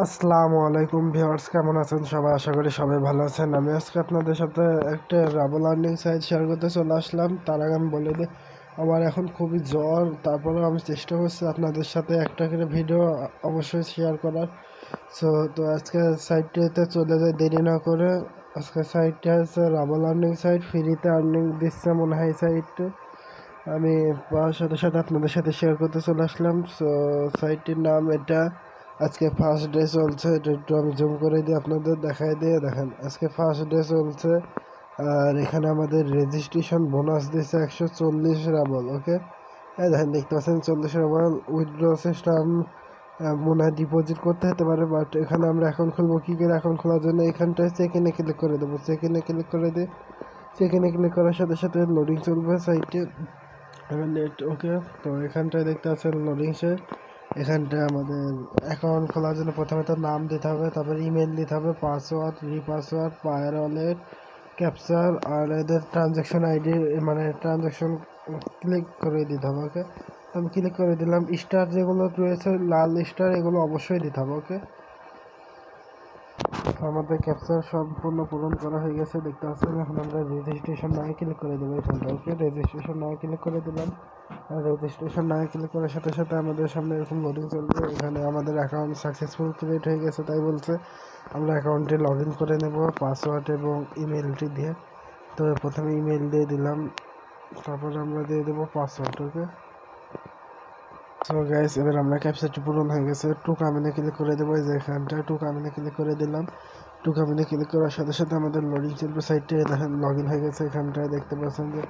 আসসালামু আলাইকুম ভিউয়ার্স, কেমন আছেন সবাই? আশা করি সবাই ভালো আছেন। আমি আজকে আপনাদের সাথে একটা রাবল আর্নিং সাইট শেয়ার করতে চলে আসলাম। তার আগে আমি বলে দিই, আমার এখন খুবই জ্বর, তারপরেও আমি চেষ্টা করছি আপনাদের সাথে একটা করে ভিডিও অবশ্যই শেয়ার করার। তো আজকে সাইটটিতে চলে যাই দেরি না করে। আজকে সাইটটা হচ্ছে রাবল আর্নিং সাইট, ফ্রিতে আর্নিং দিচ্ছে মনে হয় সাইটটা। আমি পাওয়ার সাথে সাথে আপনাদের সাথে শেয়ার করতে চলে আসলাম। সাইটটির নাম এটা। আজকে ফার্স্ট ডে চলছে, এটা একটু আমি জুম করে দিয়ে আপনাদের দেখাই দিয়ে দেখেন। আজকে ফার্স্ট ডে চলছে, আর এখানে আমাদের রেজিস্ট্রেশন বোনাস দিয়েছে 140 রাবল। ওকে, দেখেন, দেখতে পাচ্ছেন 40 রাবল। উইথড্র সিস্টেম মনে হয় ডিপোজিট করতে হতে পারে, বাট এখানে আমরা অ্যাকাউন্ট খুলবো। কী করে অ্যাকাউন্ট খোলার জন্য এখানটায় চেক ইনে ক্লিক করে দেবো। চেক ইনে ক্লিক করে দিই। চেক ইনে ক্লিক করার সাথে সাথে লোডিং চলবে সাইটে। এবার নেট ওকে। তো এখানটায় দেখতে পাচ্ছেন লোডিং শেষ। এখানটায় আমাদের অ্যাকাউন্ট খোলার জন্য প্রথমে তো নাম দিতে হবে, তারপর ইমেল দিতে হবে, পাসওয়ার্ড, রিপাসওয়ার্ড, পায়ার ওয়ালেট, ক্যাপচার, আর এদের ট্রানজ্যাকশন আইডি, মানে ট্রানজ্যাকশন ক্লিক করে দিতে হবে। ওকে, আমি ক্লিক করে দিলাম। স্টার যেগুলো রয়েছে লাল স্টার, এগুলো অবশ্যই দিতে হবে। ওকে, আমাদের ক্যাপচার সম্পূর্ণ পূরণ করা হয়ে গেছে, দেখতে পাচ্ছেন। এখন আমরা রেজিস্ট্রেশন নাও ক্লিক করে দেবো এখানটা। ওকে, রেজিস্ট্রেশন নাও ক্লিক করে দিলাম। আর রেজিস্ট্রেশন নাও ক্লিক করার সাথে সাথে আমাদের সামনে এরকম লোডিং চলবে। এখানে আমাদের অ্যাকাউন্ট সাকসেসফুল ক্রিয়েট হয়ে গেছে, তাই বলছে। আমরা অ্যাকাউন্টে লগ ইন করে নেব পাসওয়ার্ড এবং ইমেলটি দিয়ে। তো প্রথমে ইমেল দিয়ে দিলাম, তারপর আমরা দিয়ে দেবো পাসওয়ার্ড। ওকে, সো গাইস, এবার আমরা ক্যাপচারটি পূরণ হয়ে গেছে। টু কামিনে ক্লিক করে দেবো, এই যে এখানটা টু কামিনে ক্লিক করে দিলাম। টু কামিনে ক্লিক করার সাথে সাথে আমাদের লোডিং চলবে সাইটে। দেখেন লগ ইন হয়ে গেছে। এখানটায় দেখতে পাচ্ছেন যে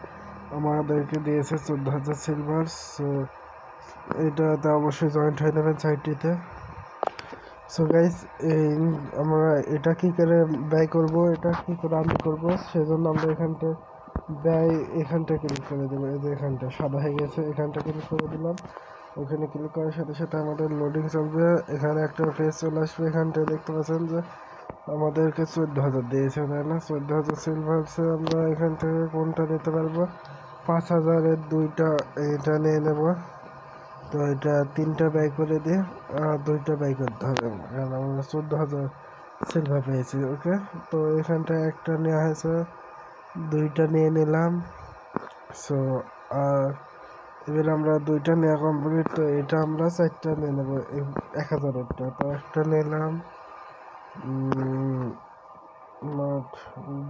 আমাদেরকে দিয়েছে 14,000 সিলভার। সো এটাতে অবশ্যই জয়েন্ট হয়ে যাবেন সাইটটিতে। সো গাইস, এই আমরা এটা কী করে ব্যয় করব, এটা কী করে আর্ন করব, সেজন্য আমরা এখানটা ব্যয় এখানটা ক্লিক করে দেবো। এই যে এখানটা সাদা হয়ে গেছে, এখানটা ক্লিক করে দিলাম। ওখানে ক্লিক করার সাথে সাথে আমাদের লোডিং চলবে। এখানে একটা পেজ চলে আসবে। এখানটায় দেখতে পাচ্ছেন যে আমাদেরকে 14,000 দিয়েছে, তাই না? 14,000 সিলভারসে আমরা এখান থেকে কোনটা নিতে পারবো? 5,000-এর দুইটা এটা নিয়ে নেব। তো এটা 3টা ব্যয় করে দিয়ে 2টা ব্যয় করতে হবে, কারণ আমরা 14,000 সিলভার পেয়েছি। ওকে, তো এখানটায় একটা নেওয়া হয়েছে, 2টা নিয়ে নিলাম। সো আর এবার আমরা 2টা নেওয়া কমপ্লিট। তো এটা আমরা 4টা নিয়ে নেবো 1,000-এরটা। তো একটা নিলাম,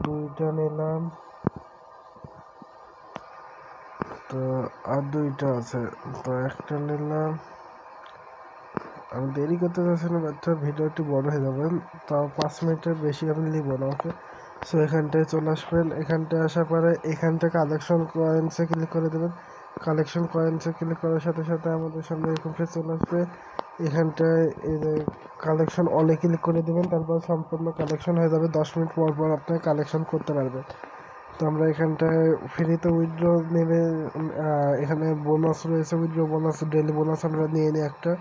2টা নিলাম। তো আর 2টা আছে, তো একটা নিলাম। আমি দেরি করতে চাচ্ছি না, বাচ্চা ভিডিওটি বড় হয়ে যাবে, তাও 5 মিনিটের বেশি আমি নিব না। ওকে, সো এখানটায় চলে আসবেন। এখানটায় আসার পরে এখানটায় কালেকশন কয়েন্সে ক্লিক করে দেবেন। কালেকশন কয়েন্সে ক্লিক করার সাথে সাথে আমাদের সামনে এরকম পেজ চলে আসবে। এখানটায় এই যে কালেকশন অলে ক্লিক করে দেবেন, তারপর সম্পূর্ণ কালেকশন হয়ে যাবে। 10 মিনিট পর পর আপনি কালেকশন করতে পারবেন। তো আমরা এখানটায় ফ্রিতে উইথড্র নেবে, এখানে বোনাস রয়েছে, উইথড্র বোনাস, ডেলি বোনাস আমরা নিয়ে নিই একটা।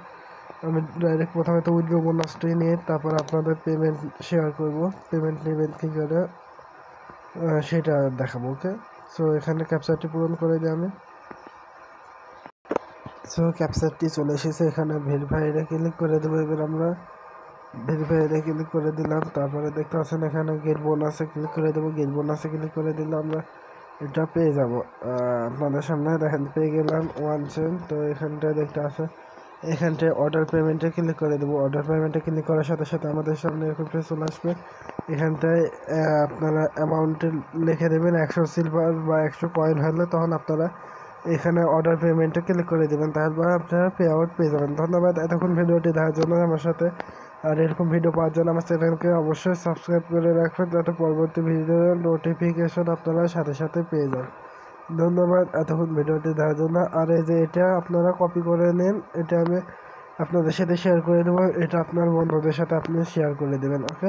আমি ডাইরেক্ট প্রথমে তো উইথড্র বোনাসটাই নিয়ে তারপর আপনাদের পেমেন্ট শেয়ার করব। পেমেন্ট নেবেন কী করে সেটা দেখাবো। ওকে, সো এখানে ক্যাপচারটি পূরণ করে দিই আমি। সো ক্যাপচারটি চলে এসেছে, এখানে ভেরিফাইডে ক্লিক করে দেবো। এবার আমরা ভেরিফাইডে ক্লিক করে দিলাম। তারপরে দেখতে পাচ্ছেন এখানে গেট বোনাসে ক্লিক করে দেবো। গেট বোনাসে ক্লিক করে দিলে আমরা এটা পেয়ে যাব। আপনাদের সামনে দেখেন পেয়ে গেলাম 1 সেন্ট। তো এখানটায় দেখতে আছে, এখানটায় অর্ডার পেমেন্টে ক্লিক করে দেবো। অর্ডার পেমেন্টে ক্লিক করার সাথে সাথে আমাদের সামনে এরকম পেজ চলে আসবে। এখানটায় আপনারা অ্যামাউন্টে লিখে দেবেন 100 সিলভার বা 100 কয়েন হলে, তখন আপনারা এখানে অর্ডার পেমেন্টে ক্লিক করে দেবেন, তারপর আপনারা পে আউট পেয়ে যাবেন। ধন্যবাদ এতক্ষণ ভিডিওটি দেখার জন্য আমার সাথে। আর এরকম ভিডিও পাওয়ার জন্য আমার চ্যানেলকে অবশ্যই সাবস্ক্রাইব করে রাখবেন, যাতে পরবর্তী ভিডিওর নোটিফিকেশন আপনারা সাথে সাথে পেয়ে যান। ধন্যবাদ এতক্ষণ ভিডিওটি দেখার জন্য। আর এই যে এটা আপনারা কপি করে নিন, এটা আমি আপনাদের সাথে শেয়ার করে দেবো। এটা আপনার বন্ধুদের সাথে আপনি শেয়ার করে দেবেন। ওকে।